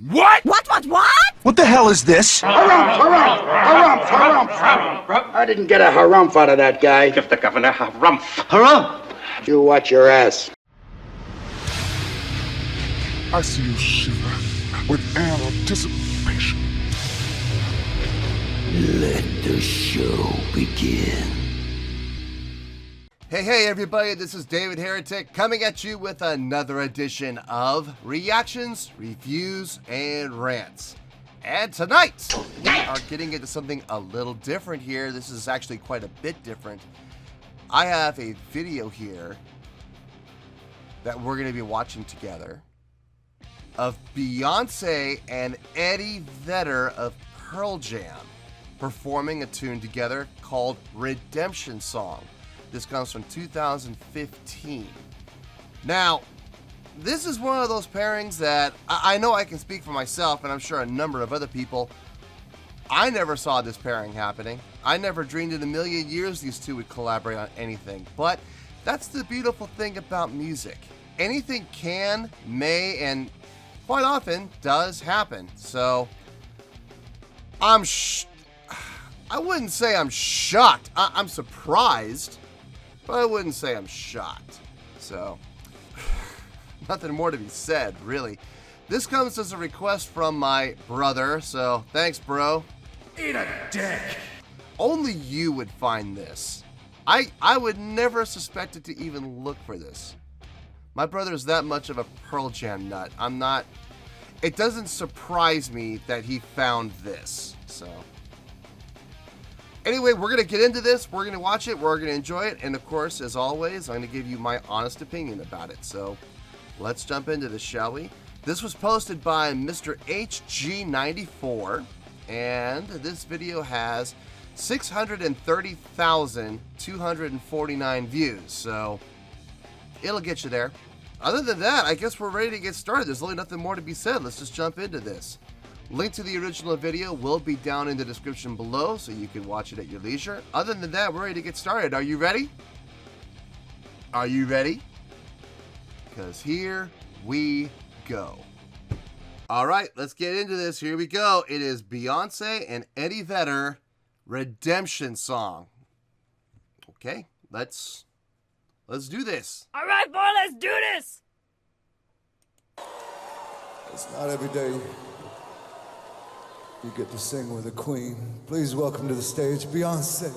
What? What? What the hell is this? Harumph! I didn't get a harumph out of that guy. Give the governor harumph. Harumph! You watch your ass. I see you shiver with anticipation. Let the show begin. Hey everybody, this is David Heretic coming at you with another edition of Reactions, Reviews, and Rants. And tonight, we are getting into something a little different here. This is actually quite a bit different. I have a video here that we're going to be watching together of Beyonce and Eddie Vedder of Pearl Jam performing a tune together called Redemption Song. This comes from 2015. Now, this is one of those pairings that I know I can speak for myself, and I'm sure a number of other people. I never saw this pairing happening. I never dreamed in a million years these two would collaborate on anything. But that's the beautiful thing about music. Anything can, may, and quite often does happen. So, I wouldn't say I'm shocked. I'm surprised. But I wouldn't say I'm shocked. So, nothing more to be said, really. This comes as a request from my brother, so thanks, bro. Eat a dick. Only you would find this. I would never suspect it to even look for this. My brother's that much of a Pearl Jam nut. It doesn't surprise me that he found this, so. Anyway, we're going to get into this, we're going to watch it, we're going to enjoy it, and of course, as always, I'm going to give you my honest opinion about it. So, let's jump into this, shall we? This was posted by Mr. HG94, and this video has 630,249 views, so it'll get you there. Other than that, I guess we're ready to get started. There's really nothing more to be said. Let's just jump into this. Link to the original video will be down in the description below, so you can watch it at your leisure. Other than that, we're ready to get started. Are you ready? Are you ready? Because here we go. All right, let's get into this. Here we go. It is Beyonce and Eddie Vedder, Redemption Song. Okay, let's do this. All right, boy, let's do this. It's not every day you get to sing with a queen. Please welcome to the stage, Beyonce.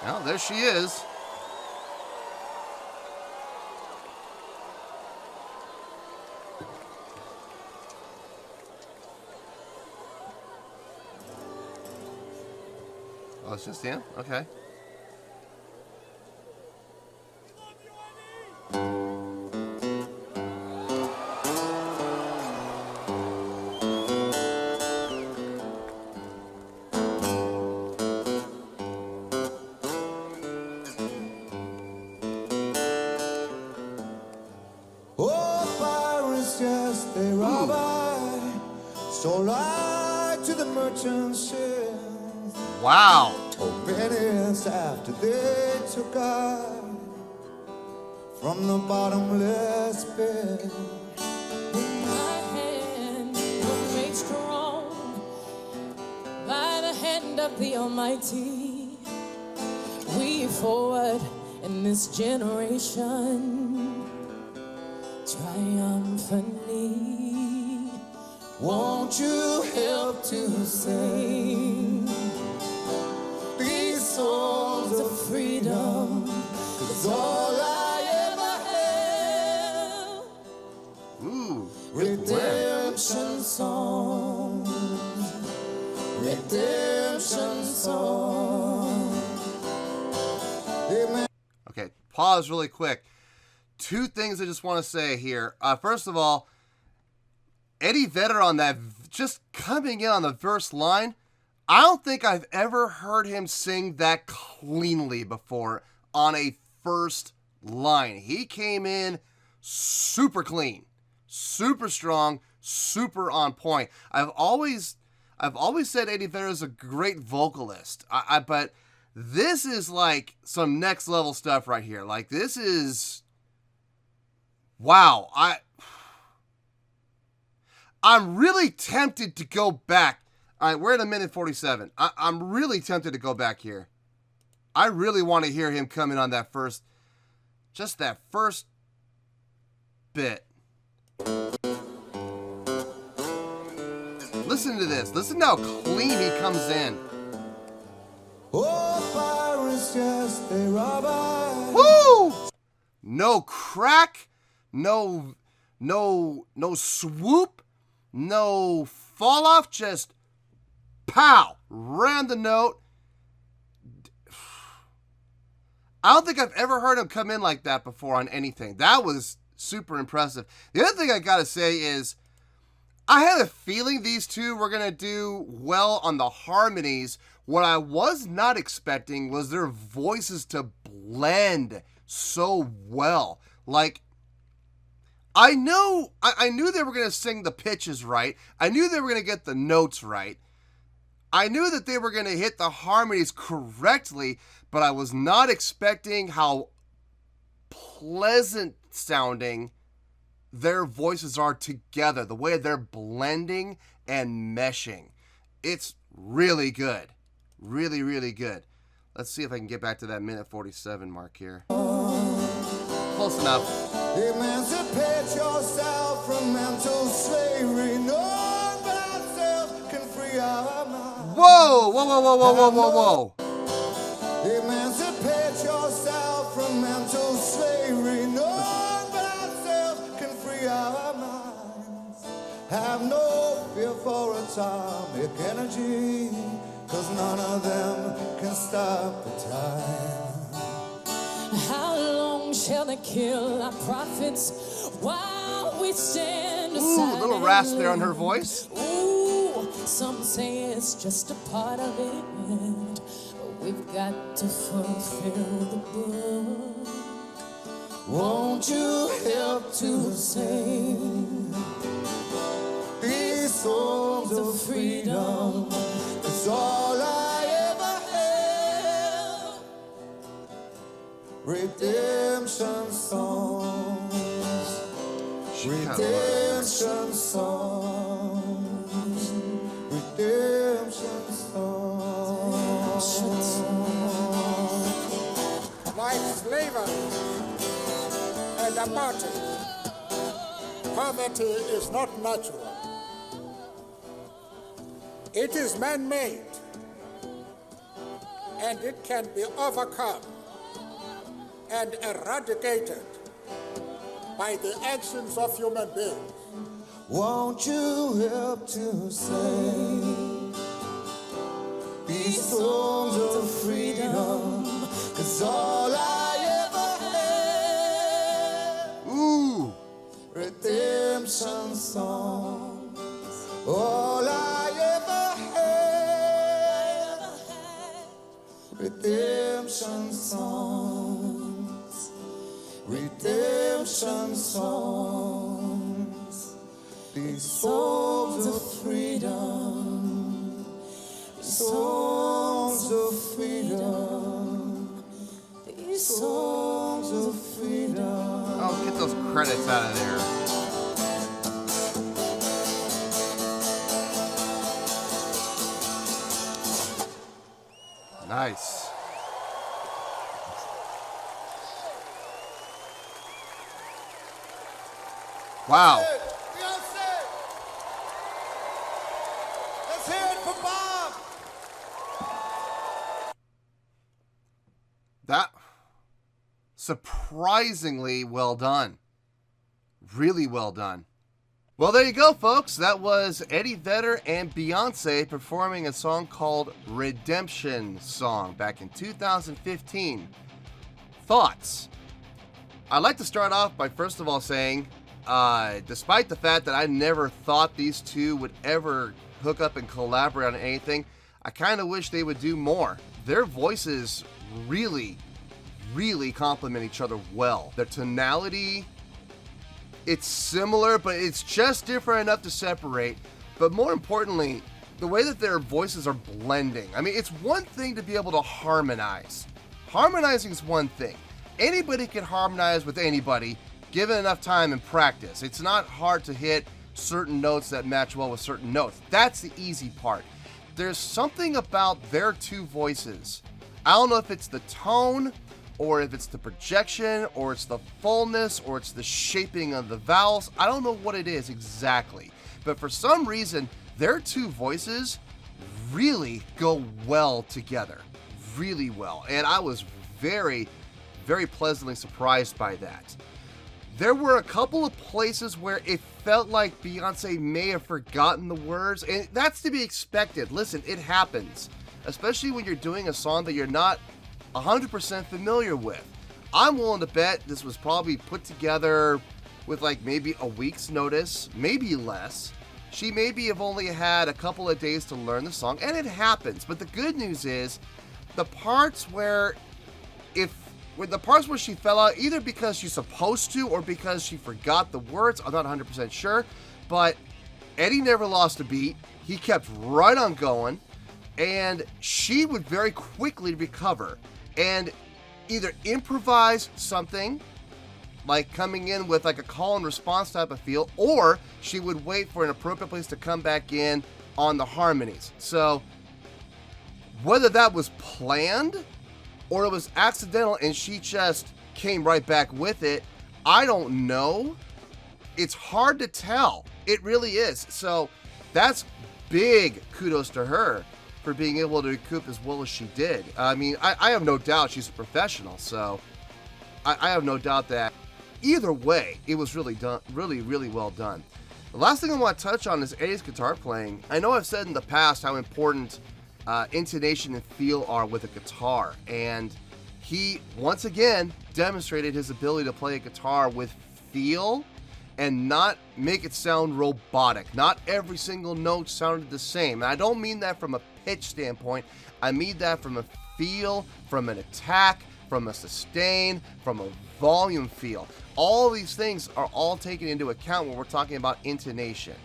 Well, there she is. Oh, it's just him? Okay. They rob I, stole right to the merchant ships. Wow. Told minutes after they took us from the bottomless pit. In my hand was made strong by the hand of the Almighty. We forward in this generation triumphantly. Won't you help to sing these songs of freedom? 'Cause all I ever have, Ooh. redemption songs, redemption songs. Amen. Okay, pause really quick. Two things I just want to say here. First of all, Eddie Vedder on that, just coming in on the verse line, I don't think I've ever heard him sing that cleanly before on a first line. He came in super clean, super strong, super on point. I've always said Eddie Vedder is a great vocalist, but This is like some next level stuff right here. Like, this is, wow. I'm really tempted to go back. All right, we're at 1:47. I'm really tempted to go back here. I really want to hear him come in on that first, just that first bit. Listen to this. Listen to how clean he comes in. Oh, pirates, just a robber. Woo! No crack, no swoop, no fall off, just pow, ran the note. I don't think I've ever heard him come in like that before on anything. That was super impressive. The other thing I gotta say is, I had a feeling these two were gonna do well on the harmonies. What I was not expecting was their voices to blend so well. Like, I knew they were gonna sing the pitches right. I knew they were gonna get the notes right. I knew that they were gonna hit the harmonies correctly, but I was not expecting how pleasant sounding their voices are together, the way they're blending and meshing. It's really good. Really, really good. Let's see if I can get back to that 1:47 mark here. Close enough. Emancipate yourself from mental slavery. None but ourselves can free our minds. Whoa, whoa, whoa, whoa, whoa, whoa, whoa, whoa. Emancipate yourself from mental slavery. None but ourselves can free our minds. Have no fear for atomic energy, 'cause none of them can stop the time. How long shall they kill our prophets while we stand aside? Ooh, a little rasp there on her voice. Ooh, some say it's just a part of it, but we've got to fulfill the book. Won't you help to sing these songs of freedom? It's all I ever have. Redemption songs. Redemption songs. Redemption songs. White slavery and apartheid. Poverty is not natural. It is man-made, and it can be overcome and eradicated by the actions of human beings. Won't you help to sing these songs of freedom? 'Cause all I ever had. Ooh. Redemption songs. All I ever had. Redemption songs. Redemption songs. These songs of freedom. These songs of freedom. These songs of freedom. Oh, get those credits out of there. Nice. Wow. Beyonce! Let's hear it for Bob! That surprisingly well done. Really well done. Well, there you go, folks. That was Eddie Vedder and Beyonce performing a song called Redemption Song back in 2015. Thoughts? I'd like to start off by first of all saying, despite the fact that I never thought these two would ever hook up and collaborate on anything, I kind of wish they would do more. Their voices really, really complement each other well. Their tonality, it's similar, but it's just different enough to separate. But more importantly, the way that their voices are blending. I mean, it's one thing to be able to harmonize. Harmonizing is one thing. Anybody can harmonize with anybody, given enough time and practice. It's not hard to hit certain notes that match well with certain notes. That's the easy part. There's something about their two voices. I don't know if it's the tone, or if it's the projection, or it's the fullness, or it's the shaping of the vowels. I don't know what it is exactly. But for some reason, their two voices really go well together. Really well. And I was very, very pleasantly surprised by that. There were a couple of places where it felt like Beyonce may have forgotten the words, and that's to be expected. Listen, it happens, especially when you're doing a song that you're not 100% familiar with. I'm willing to bet this was probably put together with like maybe a week's notice, maybe less. She maybe have only had a couple of days to learn the song, and it happens. But the good news is, the parts where she fell out, either because she's supposed to or because she forgot the words, I'm not 100% sure, but Eddie never lost a beat. He kept right on going, and she would very quickly recover and either improvise something, like coming in with like a call and response type of feel, or she would wait for an appropriate place to come back in on the harmonies. So whether that was planned or it was accidental and she just came right back with it, I don't know. It's hard to tell. It really is. So that's big kudos to her for being able to recoup as well as she did. I mean, I have no doubt she's a professional, so I have no doubt that either way, it was really done, really well done. The last thing I want to touch on is Eddie's guitar playing. I know I've said in the past how important intonation and feel are with a guitar, and he once again demonstrated his ability to play a guitar with feel and not make it sound robotic. Not every single note sounded the same, and I don't mean that from a pitch standpoint. I mean that from a feel, from an attack, from a sustain, from a volume feel. All these things are all taken into account when we're talking about intonation.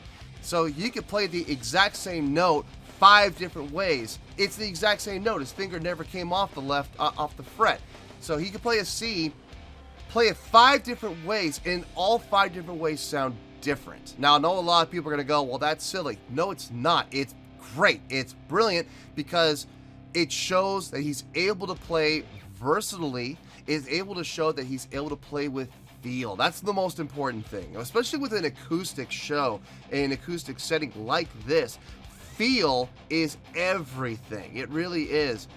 So you could play the exact same note 5 different ways. It's the exact same note. His finger never came off the fret. So he could play a C, play it 5 different ways, and all 5 different ways sound different. Now, I know a lot of people are going to go, well, that's silly. No, it's not. It's great. It's brilliant because it shows that he's able to play versatilely, is able to show that he's able to play with feel. That's the most important thing, especially with an acoustic show, an acoustic setting like this. Feel is everything. It really is.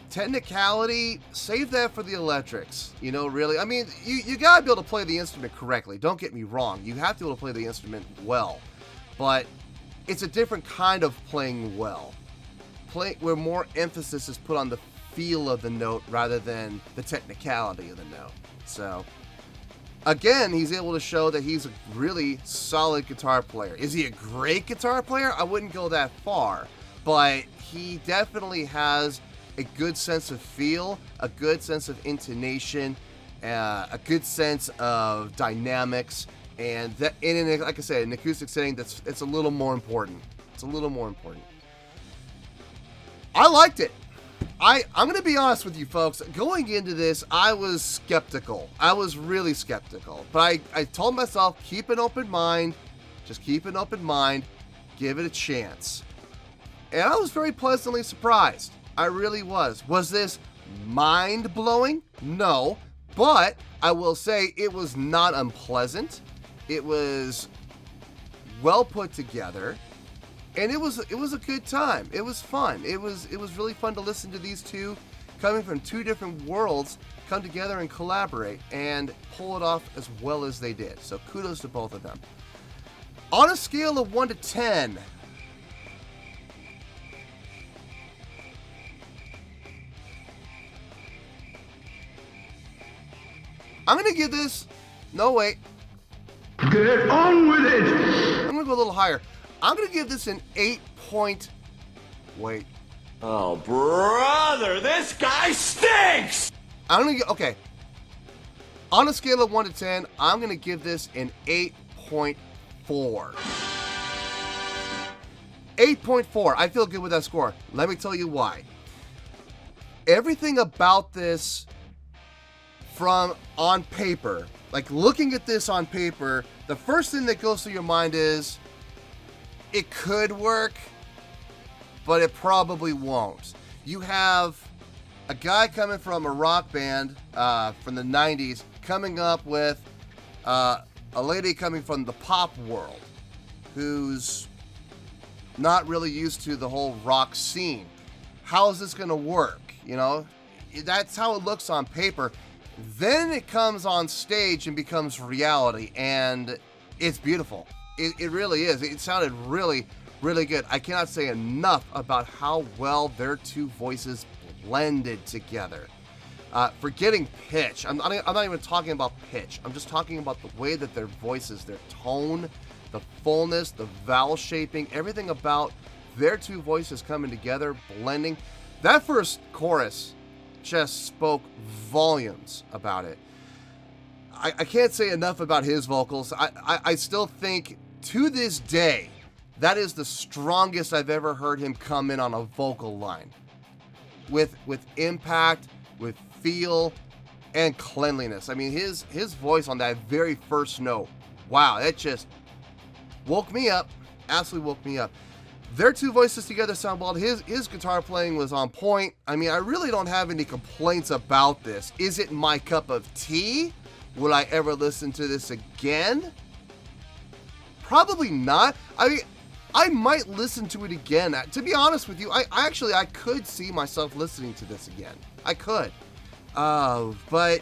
Technicality, save that for the electrics. You know, really. I mean, you gotta be able to play the instrument correctly. Don't get me wrong. You have to be able to play the instrument well. But it's a different kind of playing well. Where more emphasis is put on the feel of the note rather than the technicality of the note. So, again, he's able to show that he's a really solid guitar player. Is he a great guitar player? I wouldn't go that far, but he definitely has a good sense of feel, a good sense of intonation, a good sense of dynamics, and that, in like I said, an acoustic setting, it's a little more important. It's a little more important. I liked it. I'm going to be honest with you folks. Going into this, I was skeptical. I was really skeptical. But I told myself, keep an open mind. Just keep an open mind. Give it a chance. And I was very pleasantly surprised. I really was. Was this mind-blowing? No. But I will say it was not unpleasant. It was well put together. And it was a good time. It was fun. It was really fun to listen to these two coming from 2 different worlds come together and collaborate and pull it off as well as they did. So kudos to both of them. On a scale of 1 to 10, I'm going to give this, no wait. Get on with it! I'm going to go a little higher. I'm going to give this an 8 point... Wait. Oh, brother, this guy stinks! I'm going to okay. On a scale of 1 to 10, I'm going to give this an 8.4. 8.4. I feel good with that score. Let me tell you why. Everything about this from on paper, like looking at this on paper, the first thing that goes through your mind is it could work, but it probably won't. You have a guy coming from a rock band from the 90s coming up with a lady coming from the pop world who's not really used to the whole rock scene. How is this going to work? You know, that's how it looks on paper. Then it comes on stage and becomes reality, and it's beautiful. It really is. It sounded really, really good. I cannot say enough about how well their two voices blended together. Forgetting pitch. I'm not even talking about pitch. I'm just talking about the way that their voices, their tone, the fullness, the vowel shaping, everything about their two voices coming together, blending. That first chorus just spoke volumes about it. I can't say enough about his vocals. I still think to this day that is the strongest I've ever heard him come in on a vocal line. With impact, with feel, and cleanliness. I mean, his voice on that very first note, wow, that just woke me up. Absolutely woke me up. Their two voices together sound well. His guitar playing was on point. I mean, I really don't have any complaints about this. Is it my cup of tea? Will I ever listen to this again? Probably not. I mean, I might listen to it again. To be honest with you, I could see myself listening to this again. I could. But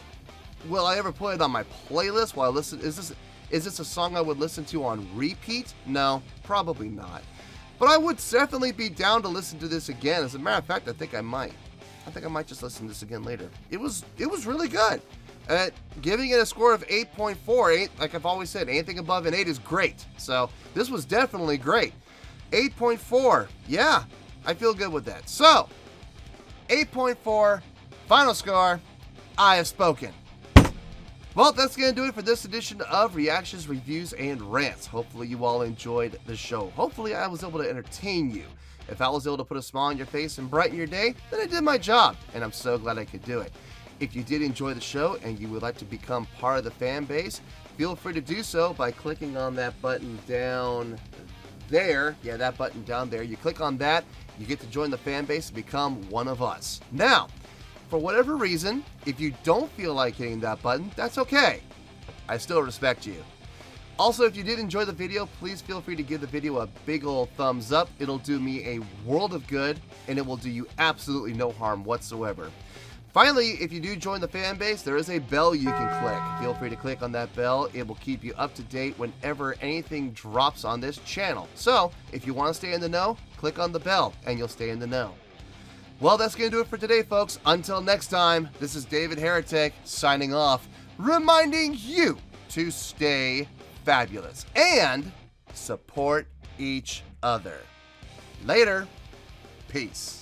will I ever put it on my playlist while I listen? Is this a song I would listen to on repeat? No, probably not. But I would definitely be down to listen to this again. As a matter of fact, I think I might. I think I might just listen to this again later. It was really good. Giving it a score of 8.4, like I've always said, anything above an 8 is great. So this was definitely great. 8.4, yeah, I feel good with that. So, 8.4, final score, I have spoken. Well, that's going to do it for this edition of Reactions, Reviews, and Rants. Hopefully you all enjoyed the show. Hopefully I was able to entertain you. If I was able to put a smile on your face and brighten your day, then I did my job, and I'm so glad I could do it. If you did enjoy the show and you would like to become part of the fan base, feel free to do so by clicking on that button down there. Yeah, that button down there. You click on that, you get to join the fan base and become one of us. Now, for whatever reason, if you don't feel like hitting that button, that's okay. I still respect you. Also, if you did enjoy the video, please feel free to give the video a big old thumbs up. It'll do me a world of good, and it will do you absolutely no harm whatsoever. Finally, if you do join the fan base, there is a bell you can click. Feel free to click on that bell. It will keep you up to date whenever anything drops on this channel. So, if you want to stay in the know, click on the bell, and you'll stay in the know. Well, that's going to do it for today, folks. Until next time, this is David Heretic signing off, reminding you to stay fabulous and support each other. Later. Peace.